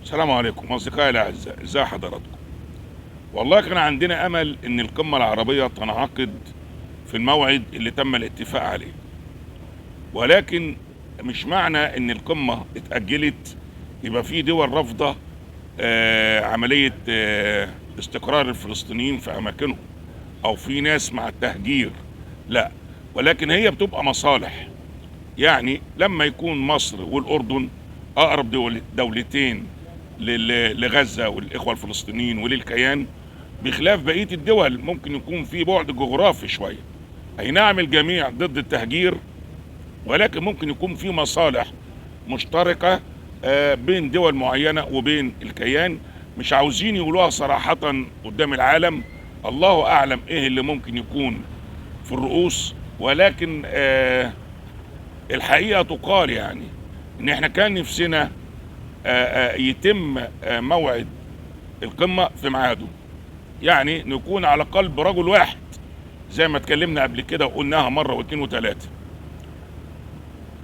السلام عليكم أصدقائي الأعزاء، إزي حضراتكم؟ والله كان عندنا أمل إن القمة العربية تنعقد في الموعد اللي تم الاتفاق عليه، ولكن مش معنى إن القمة اتأجلت يبقى في دول رافضة عملية استقرار الفلسطينيين في أماكنهم، أو في ناس مع التهجير. لا، ولكن هي بتبقى مصالح. يعني لما يكون مصر والأردن أقرب دولتين لغزة والإخوة الفلسطينيين وللكيان، بخلاف بقية الدول ممكن يكون في بعد جغرافي شوية. أي نعم الجميع ضد التهجير، ولكن ممكن يكون في مصالح مشتركة بين دول معينة وبين الكيان، مش عاوزين يقولوها صراحة قدام العالم. الله أعلم إيه اللي ممكن يكون في الرؤوس، ولكن الحقيقة تقال يعني إن إحنا كان نفسنا يتم موعد القمة في ميعاده، يعني نكون على قلب رجل واحد زي ما اتكلمنا قبل كده وقلناها مرة واثنين وثلاثة.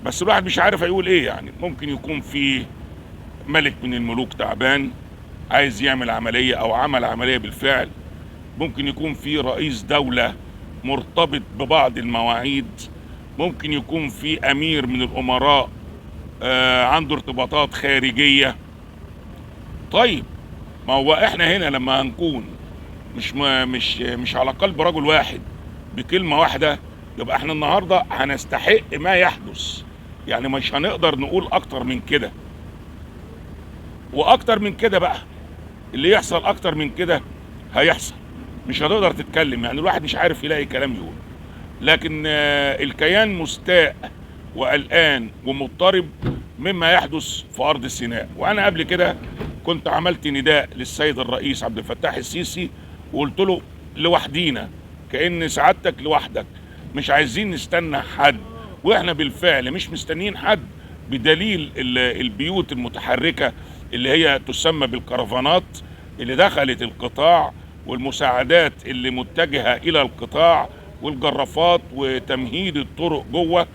بس الواحد مش عارف هيقول ايه. يعني ممكن يكون في ملك من الملوك تعبان عايز يعمل عملية او عمل عملية بالفعل، ممكن يكون في رئيس دولة مرتبط ببعض المواعيد، ممكن يكون في امير من الامراء عنده ارتباطات خارجية. طيب، ما هو احنا هنا لما هنكون مش على قلب رجل واحد بكلمة واحدة، يبقى احنا النهاردة هنستحق ما يحدث. يعني مش هنقدر نقول اكتر من كده، واكتر من كده بقى اللي يحصل اكتر من كده هيحصل. مش هتقدر تتكلم، يعني الواحد مش عارف يلاقي كلام يقول. لكن الكيان مستاء وقلقان ومضطرب مما يحدث في ارض سيناء. وانا قبل كده كنت عملت نداء للسيد الرئيس عبد الفتاح السيسي وقلت له لوحدينا، كأن سعادتك لوحدك، مش عايزين نستنى حد. واحنا بالفعل مش مستنيين حد، بدليل البيوت المتحركة اللي هي تسمى بالكرفانات اللي دخلت القطاع، والمساعدات اللي متجهة الى القطاع، والجرافات وتمهيد الطرق جوه.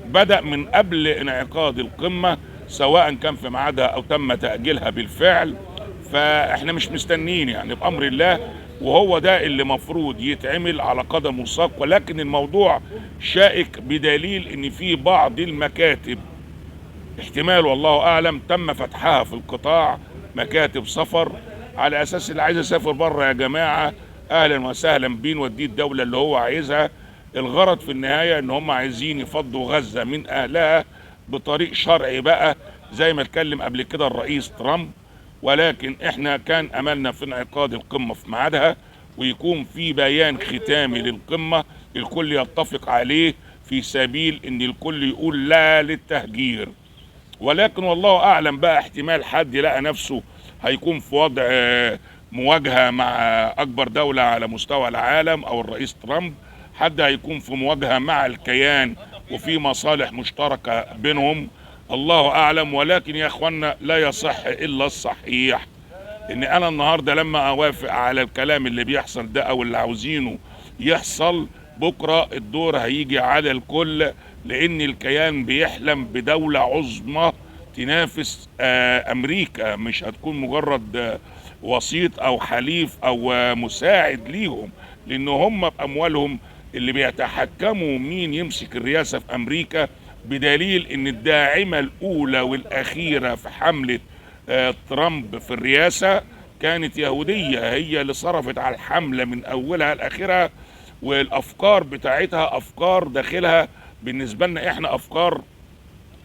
بدأ من قبل انعقاد القمة، سواء كان في ميعادها او تم تأجيلها بالفعل. فاحنا مش مستنيين يعني بأمر الله، وهو ده اللي مفروض يتعمل على قدم وساق. ولكن الموضوع شائك بدليل ان في بعض المكاتب احتمال والله اعلم تم فتحها في القطاع، مكاتب سفر، على اساس اللي عايز يسافر بره يا جماعه اهلا وسهلا بيه، نوديه الدوله اللي هو عايزها. الغرض في النهايه ان هم عايزين يفضوا غزه من اهلها بطريق شرعي بقى، زي ما اتكلم قبل كده الرئيس ترامب. ولكن احنا كان املنا في انعقاد القمه في ميعادها، ويكون في بيان ختامي للقمه الكل يتفق عليه، في سبيل ان الكل يقول لا للتهجير. ولكن والله اعلم بقى، احتمال حد يلاقي نفسه هيكون في وضع مواجهة مع اكبر دولة على مستوى العالم او الرئيس ترامب، حد هيكون في مواجهة مع الكيان وفي مصالح مشتركة بينهم، الله اعلم. ولكن يا اخوانا لا يصح الا الصحيح. ان انا النهاردة لما اوافق على الكلام اللي بيحصل ده او اللي عاوزينه يحصل، بكرة الدور هيجي على الكل، لان الكيان بيحلم بدولة عظمى تنافس امريكا، مش هتكون مجرد وسيط او حليف او مساعد ليهم، لان هم باموالهم اللي بيتحكموا مين يمسك الرئاسة في امريكا. بدليل ان الداعمة الاولى والاخيرة في حملة ترامب في الرئاسة كانت يهودية، هي اللي صرفت على الحملة من اولها لاخرها، والافكار بتاعتها افكار داخلها بالنسبة لنا احنا افكار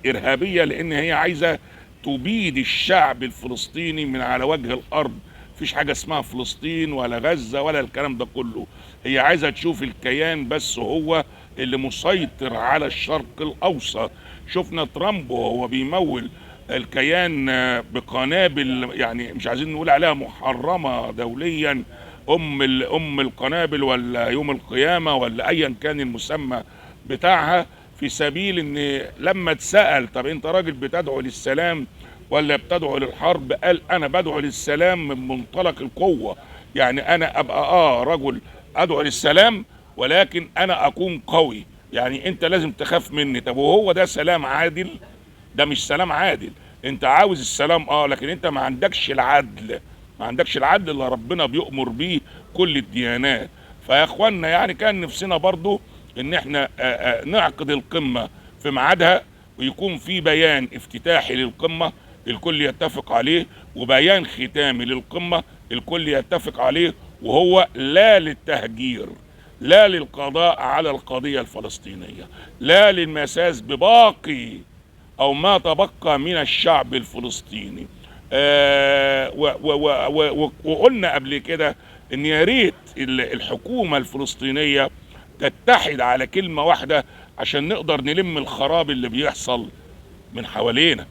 ارهابية، لان هي عايزة تبيد الشعب الفلسطيني من على وجه الارض. مفيش حاجة اسمها فلسطين ولا غزة ولا الكلام ده كله. هي عايزة تشوف الكيان بس هو اللي مسيطر على الشرق الاوسط. شفنا ترامب وهو بيمول الكيان بقنابل، يعني مش عايزين نقول عليها محرمة دوليا، ام القنابل ولا يوم القيامة ولا ايا كان المسمى بتاعها، في سبيل ان لما اتسأل طب انت راجل بتدعو للسلام ولا بتدعو للحرب، قال انا بدعو للسلام من منطلق القوة. يعني انا ابقى رجل ادعو للسلام، ولكن انا اكون قوي. يعني انت لازم تخاف مني. طب وهو ده سلام عادل؟ ده مش سلام عادل. انت عاوز السلام لكن انت ما عندكش العدل، ما عندكش العدل اللي ربنا بيؤمر بيه كل الديانات. فيا اخوانا يعني كان نفسنا برضو ان احنا نعقد القمة في ميعادها، ويكون في بيان افتتاحي للقمة الكل يتفق عليه، وبيان ختامي للقمة الكل يتفق عليه، وهو لا للتهجير، لا للقضاء على القضية الفلسطينية، لا للمساس بباقي او ما تبقى من الشعب الفلسطيني. وقلنا قبل كده ان يا ريت الحكومة الفلسطينية تتحد على كلمة واحدة عشان نقدر نلم الخراب اللي بيحصل من حوالينا.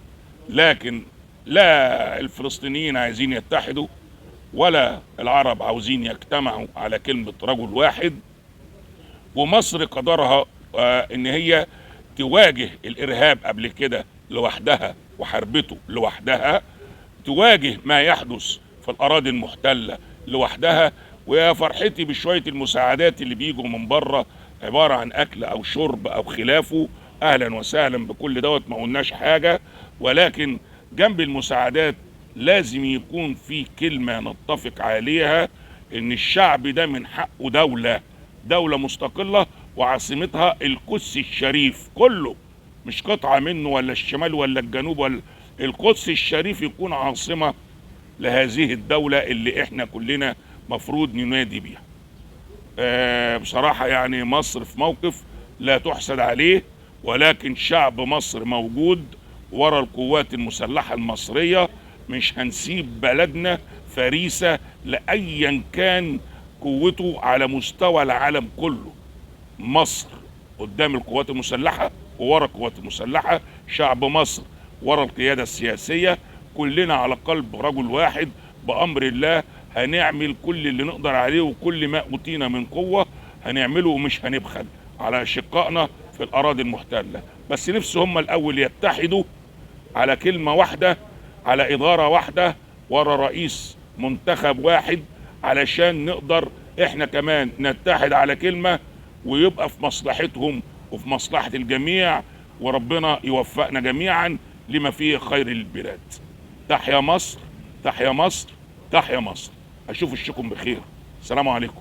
لكن لا الفلسطينيين عايزين يتحدوا، ولا العرب عاوزين يجتمعوا على كلمة رجل واحد. ومصر قدرها ان هي تواجه الارهاب قبل كده لوحدها وحربته لوحدها، تواجه ما يحدث في الاراضي المحتلة لوحدها. ويا فرحتي بشوية المساعدات اللي بيجوا من بره عبارة عن اكل او شرب او خلافه، اهلا وسهلا بكل دوت، ما قلناش حاجة. ولكن جنب المساعدات لازم يكون في كلمة نتفق عليها، ان الشعب ده من حقه دولة مستقلة، وعاصمتها القدس الشريف كله، مش قطعة منه ولا الشمال ولا الجنوب، ولا القدس الشريف يكون عاصمة لهذه الدولة اللي احنا كلنا مفروض ننادي بيها. بصراحة يعني مصر في موقف لا تحسد عليه، ولكن شعب مصر موجود ورا القوات المسلحة المصرية. مش هنسيب بلدنا فريسة لأيا كان قوته على مستوى العالم كله. مصر قدام القوات المسلحة وورا القوات المسلحة، شعب مصر ورا القيادة السياسية، كلنا على قلب رجل واحد بأمر الله. هنعمل كل اللي نقدر عليه، وكل ما أوتينا من قوة هنعمله، ومش هنبخل على شقائنا في الأراضي المحتلة. بس نفسه هم الأول يتحدوا على كلمة واحدة، على إدارة واحدة، ورا رئيس منتخب واحد، علشان نقدر احنا كمان نتحد على كلمة، ويبقى في مصلحتهم وفي مصلحة الجميع، وربنا يوفقنا جميعا لما فيه خير للبلاد. تحيا مصر، تحيا مصر، تحيا مصر. اشوف وشكم بخير. السلام عليكم.